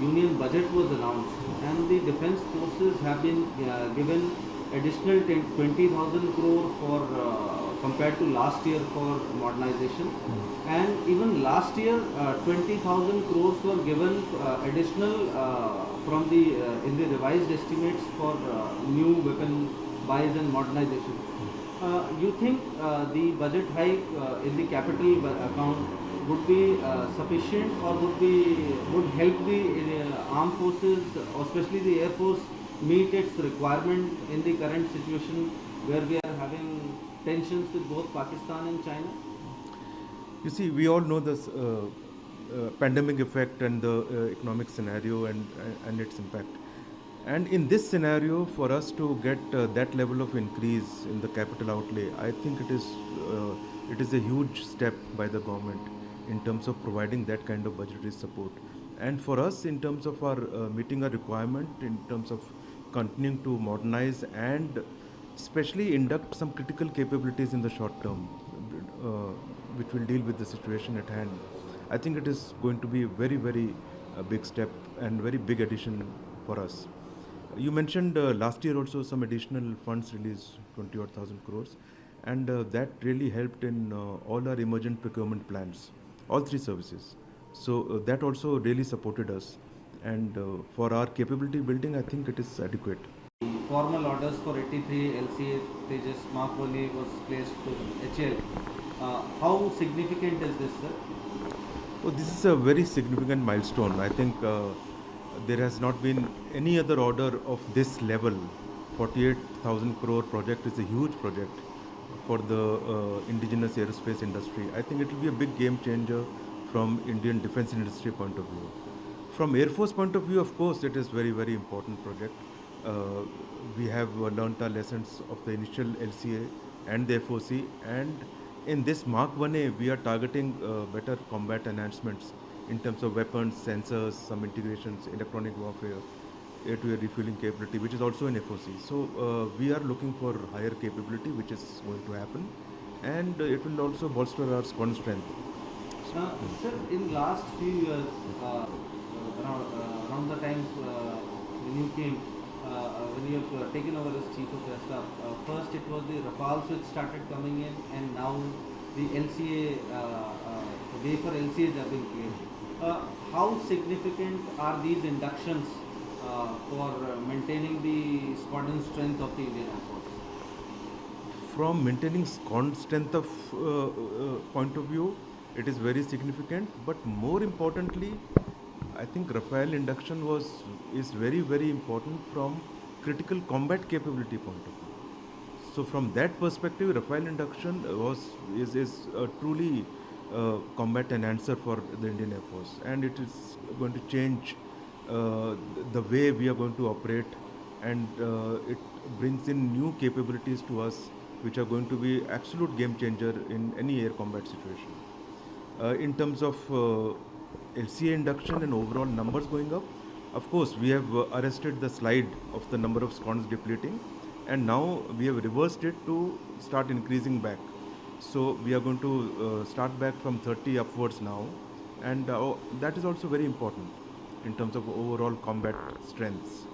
union budget was announced, and the defence forces have been given additional 20,000 crore for compared to last year for modernization, and even last year 20,000 crores were given additional from the in the revised estimates for new weapon buys and modernization. You think the budget hike in the capital account would be sufficient, or would help the armed forces, or especially the air force, meet its requirement in the current situation where we are having tensions with both Pakistan and China? You see, we all know this pandemic effect and the economic scenario and its impact. And in this scenario, for us to get that level of increase in the capital outlay, I think it is a huge step by the government in terms of providing that kind of budgetary support. And for us, in terms of our meeting a requirement, in terms of continuing to modernize and especially induct some critical capabilities in the short term, uh, which will deal with the situation at hand. I think it is going to be a very, very big step and very big addition for us. You mentioned last year also some additional funds released, 20 odd thousand crores, and that really helped in all our emergent procurement plans, all three services. So that also really supported us, and for our capability building, I think it is adequate. The formal orders for 83 LCA Tejas Mark 1A was placed to HAL. How significant is this, sir? Oh, this is a very significant milestone. I think there has not been any other order of this level. 48,000 crore project is a huge project for the indigenous aerospace industry. I think it will be a big game changer from Indian defense industry point of view. From Air Force point of view, of course, it is very, very important project. Uh, we have learnt our lessons of the initial LCA and the FOC, and in this Mark 1A, we are targeting better combat enhancements in terms of weapons, sensors, some integrations, electronic warfare, air-to-air refueling capability, which is also in FOC. So we are looking for higher capability, which is going to happen, and it will also bolster our squadron strength. Sir, in last few years, around the time when you came, when you have taken over as chief of your staff, first it was the Rafales which started coming in, and now the LCA, the way for LCAs have been cleared. How significant are these inductions for maintaining the squadron strength of the Indian Air Force? From maintaining strength of point of view, it is very significant. But more importantly, I think Rafael induction is very, very important from critical combat capability point of view. So from that perspective, Rafael induction is a truly combat enhancer for the Indian Air Force, and it is going to change uh, the way we are going to operate, and it brings in new capabilities to us, which are going to be absolute game changer in any air combat situation. In terms of LCA induction and overall numbers going up, of course, we have arrested the slide of the number of squadrons depleting, and now we have reversed it to start increasing back. So we are going to start back from 30 upwards now, and that is also very important in terms of overall combat strengths.